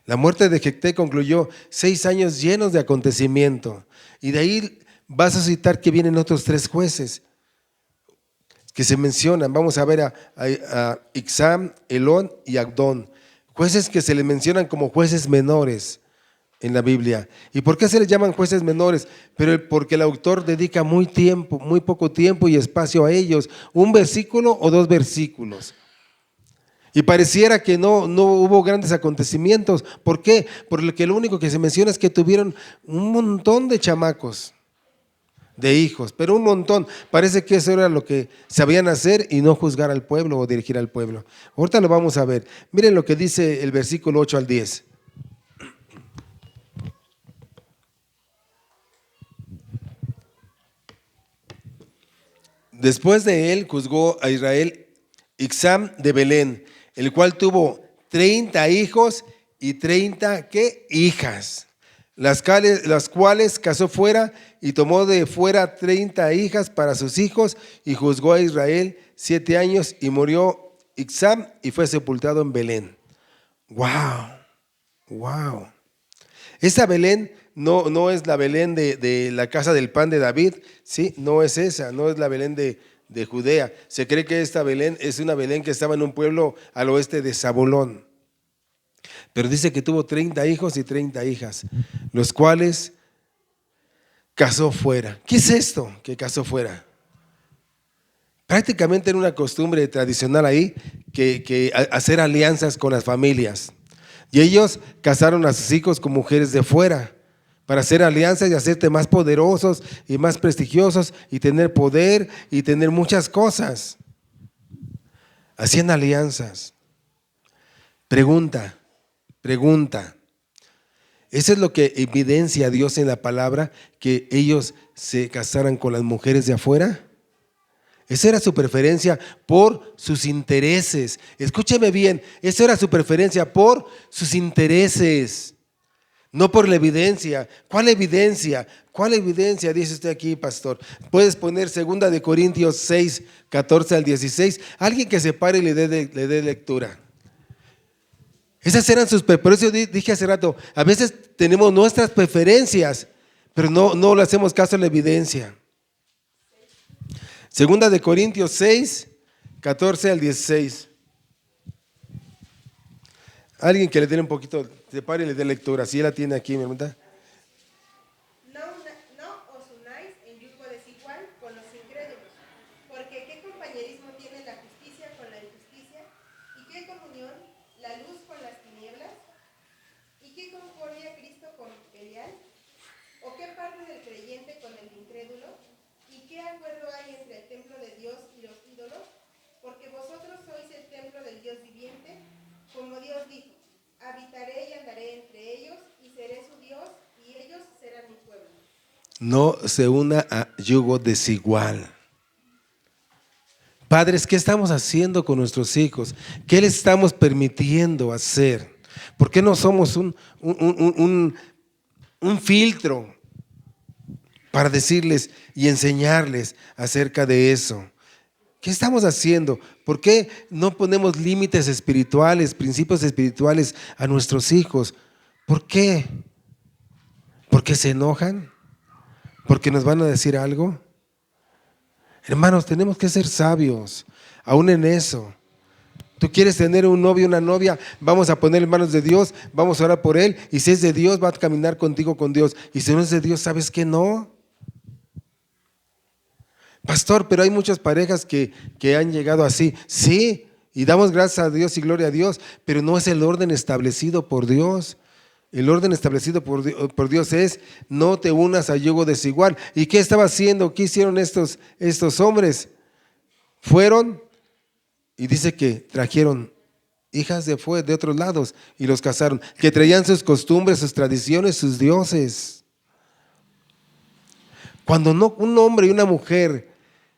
La muerte de Jefté concluyó 6 años llenos de acontecimiento. Y de ahí vas a citar que vienen otros 3 jueces que se mencionan. Vamos a ver a Ixam, Elón y Agdón, jueces que se les mencionan como jueces menores en la Biblia. ¿Y por qué se les llaman jueces menores? Pero porque el autor dedica muy poco tiempo y espacio a ellos, un versículo o 2 versículos. Y pareciera que no hubo grandes acontecimientos. ¿Por qué? Porque lo único que se menciona es que tuvieron un montón de chamacos, de hijos, pero un montón. Parece que eso era lo que sabían hacer y no juzgar al pueblo o dirigir al pueblo. Ahorita lo vamos a ver. Miren lo que dice el versículo 8 al 10. Después de él juzgó a Israel Ixam de Belén, el cual tuvo 30 hijos y 30 ¿qué? Hijas, las cuales casó fuera y tomó de fuera 30 hijas para sus hijos y juzgó a Israel 7 años y murió Ixam y fue sepultado en Belén. Wow. Esta Belén no es la Belén de la casa del pan de David, ¿sí? No es esa, no es la Belén de Judea. Se cree que esta Belén es una Belén que estaba en un pueblo al oeste de Zabulón. Pero dice que tuvo 30 hijos y 30 hijas, los cuales casó fuera. ¿Qué es esto que casó fuera? Prácticamente era una costumbre tradicional ahí que hacer alianzas con las familias. Y ellos casaron a sus hijos con mujeres de fuera para hacer alianzas y hacerte más poderosos y más prestigiosos y tener poder y tener muchas cosas. Hacían alianzas. Pregunta. ¿Eso es lo que evidencia a Dios en la palabra, que ellos se casaran con las mujeres de afuera? Esa era su preferencia por sus intereses. Escúcheme bien, esa era su preferencia por sus intereses, no por la evidencia. ¿Cuál evidencia? ¿Cuál evidencia? Dice usted aquí, pastor. Puedes poner 2 de Corintios 6, 14 al 16. Alguien que se pare y le dé lectura. Esas eran sus preferencias. Por eso dije hace rato, a veces tenemos nuestras preferencias, pero no le hacemos caso a la evidencia. 2 de Corintios 6, 14 al 16. Alguien que le dé un poquito, se pare y le dé lectura. Si la tiene aquí, mi hermana. No os unáis en yugo desigual con los incrédulos, porque ¿qué compañerismo tiene la justicia con la injusticia? ¿Y qué comunión la luz con las tinieblas? ¿Y qué concordia Cristo con Belial? ¿O qué parte del creyente con el incrédulo? ¿Y qué acuerdo hay entre el templo de Dios y los ídolos? Porque vosotros sois el templo del Dios viviente, como Dios dijo, habitaré y andaré no se una a yugo desigual. Padres, ¿qué estamos haciendo con nuestros hijos? ¿Qué les estamos permitiendo hacer? ¿Por qué no somos un filtro para decirles y enseñarles acerca de eso? ¿Qué estamos haciendo? ¿Por qué no ponemos límites espirituales, principios espirituales a nuestros hijos? ¿Por qué? ¿Por qué se enojan? ¿Porque nos van a decir algo? Hermanos, tenemos que ser sabios, aún en eso. Tú quieres tener un novio, una novia, vamos a poner en manos de Dios, vamos a orar por él, y si es de Dios, va a caminar contigo con Dios, y si no es de Dios, ¿sabes qué? No. Pastor, pero hay muchas parejas que han llegado así. Sí, y damos gracias a Dios y gloria a Dios, pero no es el orden establecido por Dios. El orden establecido por Dios es: no te unas a yugo desigual. ¿Y qué estaba haciendo? ¿Qué hicieron estos hombres? Fueron y dice que trajeron hijas de otros lados y los casaron, que traían sus costumbres, sus tradiciones, sus dioses. Cuando un hombre y una mujer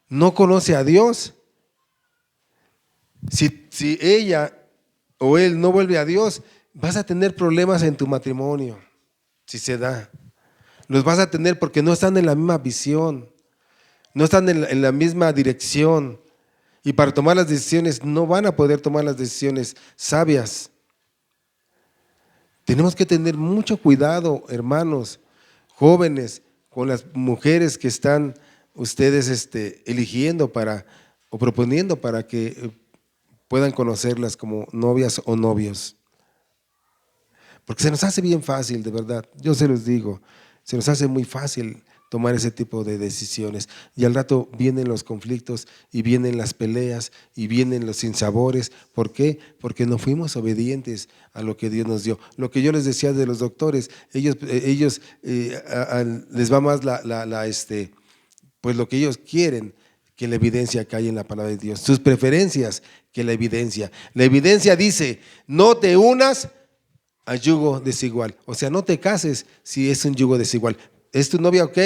no conoce a Dios, si ella o él no vuelve a Dios, vas a tener problemas en tu matrimonio, si se da. Los vas a tener porque no están en la misma visión, no están en la misma dirección. Y para tomar las decisiones, no van a poder tomar las decisiones sabias. Tenemos que tener mucho cuidado, hermanos, jóvenes, con las mujeres que están ustedes eligiendo o proponiendo para que puedan conocerlas como novias o novios. Porque se nos hace bien fácil, de verdad, yo se los digo, se nos hace muy fácil tomar ese tipo de decisiones, y al rato vienen los conflictos y vienen las peleas y vienen los sinsabores. ¿Por qué? Porque no fuimos obedientes a lo que Dios nos dio. Lo que yo les decía de los doctores, ellos les va más pues lo que ellos quieren que la evidencia que hay en la palabra de Dios, sus preferencias que la evidencia. La evidencia dice: no te unas a yugo desigual. O sea, no te cases si es un yugo desigual. ¿Es tu novia? Ok,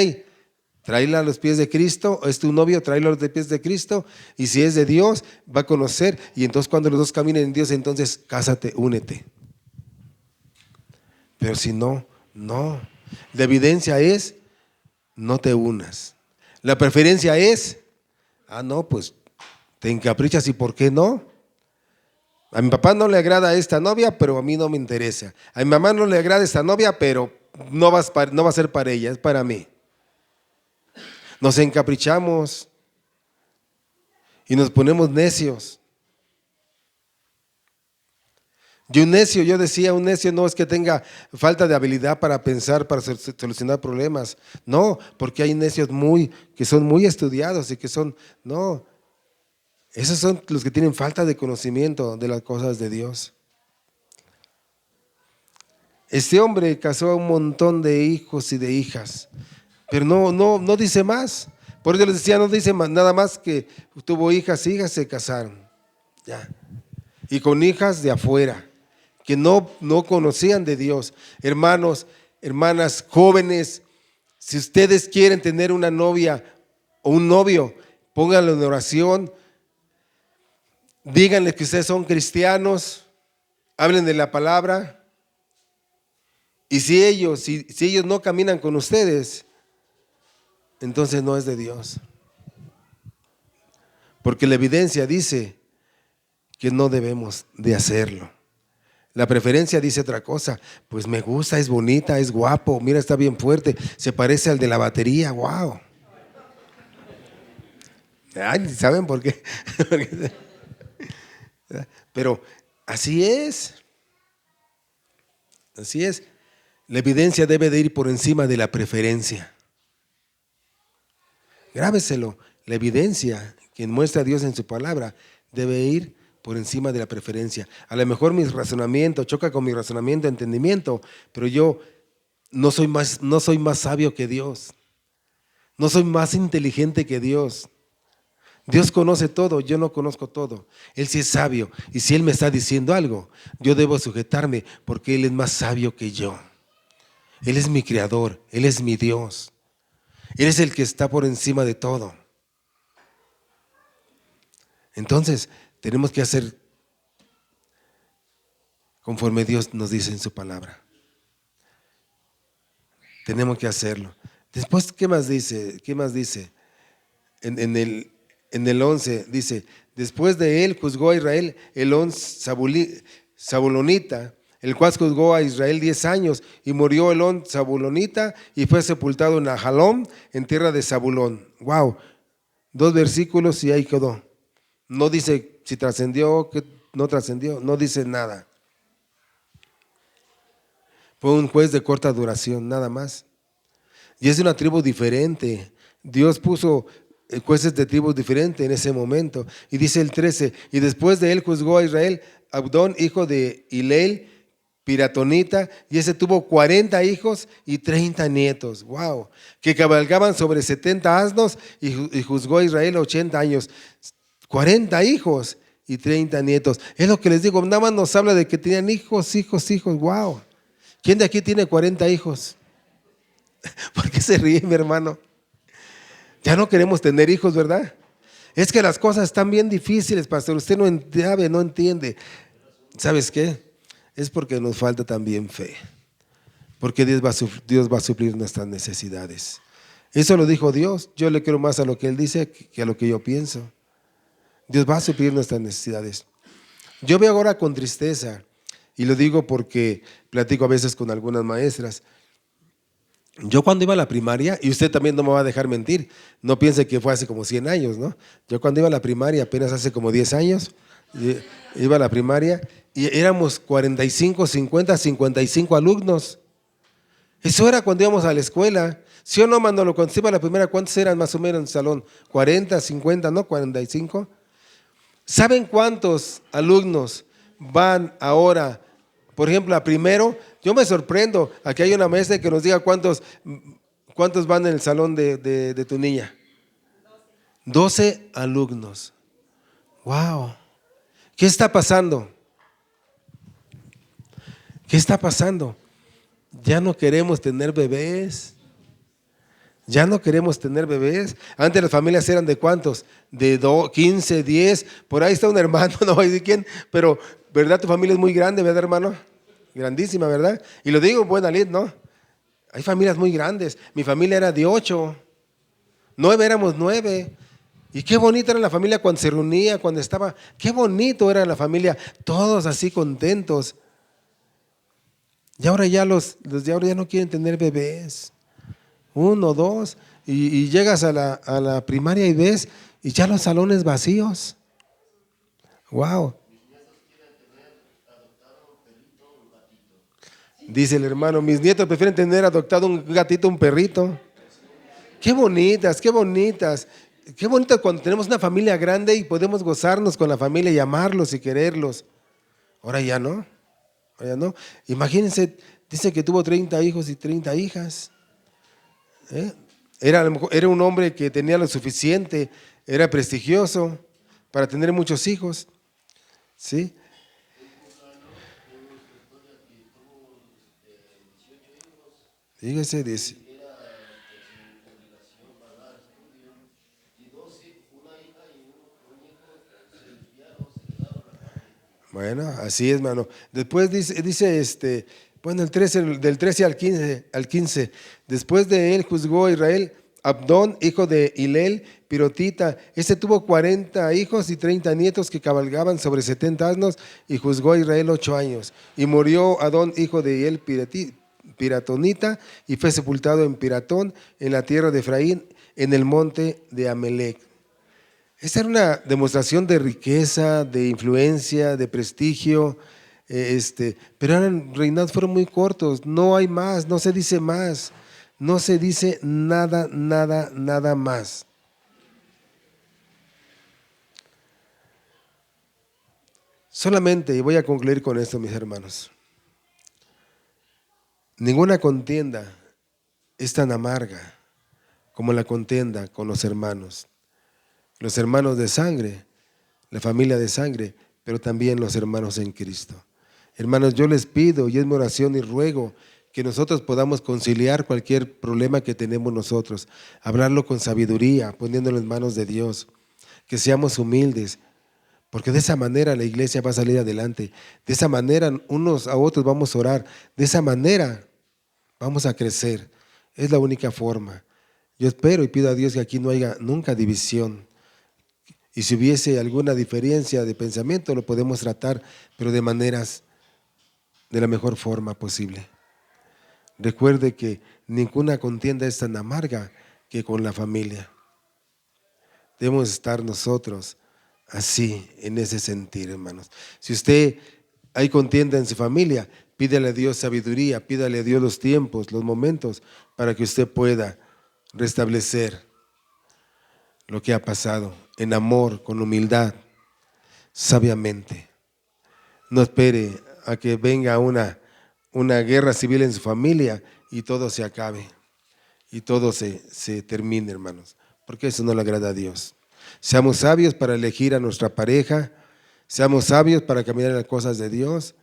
tráela a los pies de Cristo. ¿Es tu novio? Tráelo a los pies de Cristo. Y si es de Dios, va a conocer. Y entonces cuando los dos caminen en Dios, entonces cásate, únete. Pero si no, no. La evidencia es: no te unas. La preferencia es: no, pues te encaprichas, ¿y por qué no? A mi papá no le agrada esta novia, pero a mí no me interesa. A mi mamá no le agrada esta novia, pero no va a ser para ella, es para mí. Nos encaprichamos y nos ponemos necios. Y un necio, yo decía, un necio no es que tenga falta de habilidad para pensar, para solucionar problemas. No, porque hay necios que son muy estudiados y que no. Esos son los que tienen falta de conocimiento de las cosas de Dios. Este hombre casó a un montón de hijos y de hijas, pero no dice más. Por eso les decía, no dice nada más que tuvo hijas se casaron. Ya. Y con hijas de afuera, que no conocían de Dios. Hermanos, hermanas, jóvenes, si ustedes quieren tener una novia o un novio, pónganlo en oración. Díganle que ustedes son cristianos, hablen de la palabra. Y si ellos no caminan con ustedes, entonces no es de Dios. Porque la evidencia dice que no debemos de hacerlo. La preferencia dice otra cosa: pues me gusta, es bonita, es guapo, mira, está bien fuerte, se parece al de la batería, wow. Ay, ¿saben por qué? Pero así es. Así es. La evidencia debe de ir por encima de la preferencia. Grábeselo. La evidencia que muestra a Dios en su palabra debe ir por encima de la preferencia. A lo mejor mi razonamiento choca con mi razonamiento, entendimiento, pero yo no soy más sabio que Dios. No soy más inteligente que Dios. Dios conoce todo, yo no conozco todo. Él sí es sabio, y si Él me está diciendo algo, yo debo sujetarme porque Él es más sabio que yo. Él es mi creador, Él es mi Dios. Él es el que está por encima de todo. Entonces, tenemos que hacer conforme Dios nos dice en su palabra. Tenemos que hacerlo. Después, ¿qué más dice? ¿Qué más dice? En el 11 dice, después de él juzgó a Israel Elón Zabulonita, el cual juzgó a Israel 10 años, y murió Elón Zabulonita y fue sepultado en Ajalón, en tierra de Zabulón. Wow, 2 versículos y ahí quedó. No dice si trascendió, que no trascendió, no dice nada. Fue un juez de corta duración, nada más. Y es de una tribu diferente. Dios puso jueces de tribus diferentes en ese momento. Y dice el 13, y después de él juzgó a Israel Abdón, hijo de Hilel, piratonita, y ese tuvo 40 hijos y 30 nietos. Wow, que cabalgaban sobre 70 asnos, y juzgó a Israel 80 años. 40 hijos y 30 nietos. Es lo que les digo, nada más nos habla de que tenían hijos. Wow. ¿Quién de aquí tiene 40 hijos? ¿Por qué se ríe, mi hermano? Ya no queremos tener hijos, ¿verdad? Es que las cosas están bien difíciles, pastor. Usted no entiende. ¿Sabes qué? Es porque nos falta también fe. Porque Dios va a suplir nuestras necesidades. Eso lo dijo Dios. Yo le creo más a lo que Él dice que a lo que yo pienso. Dios va a suplir nuestras necesidades. Yo veo ahora con tristeza, y lo digo porque platico a veces con algunas maestras. Yo cuando iba a la primaria, y usted también no me va a dejar mentir, no piense que fue hace como 100 años, ¿no? Yo cuando iba a la primaria, apenas hace como 10 años, iba a la primaria y éramos 45, 50, 55 alumnos. Eso era cuando íbamos a la escuela. ¿Sí o no, Manolo? Cuando se iba a la primaria, ¿cuántos eran más o menos en el salón? 40, 50, ¿no? 45. ¿Saben cuántos alumnos van ahora, por ejemplo, a primero? Yo me sorprendo. Aquí hay una maestra que nos diga cuántos van en el salón de tu niña. 12 alumnos. Wow. ¿Qué está pasando? ¿Qué está pasando? Ya no queremos tener bebés. Ya no queremos tener bebés. Antes las familias eran ¿de cuántos? De 15, 10. Por ahí está un hermano, no voy a decir quién, pero ¿verdad? Tu familia es muy grande, ¿verdad, hermano? Grandísima, ¿verdad? Y lo digo en buena lid, ¿no? Hay familias muy grandes. Mi familia era de 8. 9 éramos 9. Y qué bonita era la familia cuando se reunía, cuando estaba. Qué bonito era la familia, todos así contentos. Y ahora ya los de ahora ya no quieren tener bebés. 1, 2. Y llegas a la primaria y ves, y ya los salones vacíos. Wow. Dice el hermano, mis nietos prefieren tener adoptado un gatito, un perrito. Qué bonitas, qué bonitas. Qué bonito cuando tenemos una familia grande y podemos gozarnos con la familia y amarlos y quererlos. Ahora ya no. Ahora ya no. Imagínense, dice que tuvo 30 hijos y 30 hijas. Era un hombre que tenía lo suficiente, era prestigioso para tener muchos hijos. ¿Sí? Fíjese, dice. Bueno, así es, mano. Después dice bueno, del 13 al 15. Después de él juzgó a Israel Abdón, hijo de Hilel, pirotita. Este tuvo 40 hijos y 30 nietos que cabalgaban sobre 70 asnos, y juzgó a Israel 8 años. Y murió Adón, hijo de Hilel, piratonita, y fue sepultado en Piratón, en la tierra de Efraín, en el monte de Amelec. Esta era una demostración de riqueza, de influencia, de prestigio, pero eran reinados, fueron muy cortos, no hay más, no se dice más, no se dice nada, nada, nada más. Solamente, y voy a concluir con esto, mis hermanos, ninguna contienda es tan amarga como la contienda con los hermanos de sangre, la familia de sangre, pero también los hermanos en Cristo. Hermanos, yo les pido, y es mi oración y ruego, que nosotros podamos conciliar cualquier problema que tenemos nosotros, hablarlo con sabiduría, poniéndolo en manos de Dios, que seamos humildes, porque de esa manera la iglesia va a salir adelante, de esa manera unos a otros vamos a orar, de esa manera vamos a crecer. Es la única forma. Yo espero y pido a Dios que aquí no haya nunca división. Y si hubiese alguna diferencia de pensamiento, lo podemos tratar, pero de la mejor forma posible. Recuerde que ninguna contienda es tan amarga que con la familia. Debemos estar nosotros así, en ese sentir, hermanos. Si usted hay contienda en su familia, pídale a Dios sabiduría, pídale a Dios los tiempos, los momentos, para que usted pueda restablecer lo que ha pasado en amor, con humildad, sabiamente. No espere a que venga una guerra civil en su familia y todo se acabe y todo se termine, hermanos, porque eso no le agrada a Dios. Seamos sabios para elegir a nuestra pareja, seamos sabios para caminar en las cosas de Dios,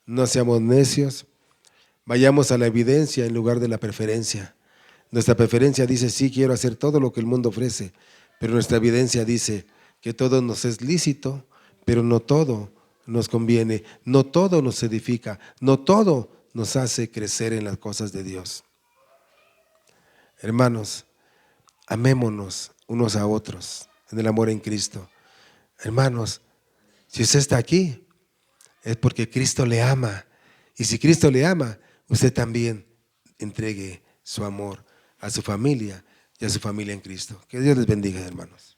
no seamos necios, vayamos a la evidencia en lugar de la preferencia. Nuestra preferencia dice, sí, quiero hacer todo lo que el mundo ofrece, pero nuestra evidencia dice que todo nos es lícito, pero no todo nos conviene, no todo nos edifica, no todo nos hace crecer en las cosas de Dios. Hermanos, amémonos unos a otros en el amor en Cristo. Hermanos, si usted está aquí, es porque Cristo le ama. Y si Cristo le ama, usted también entregue su amor a su familia y a su familia en Cristo. Que Dios les bendiga, hermanos.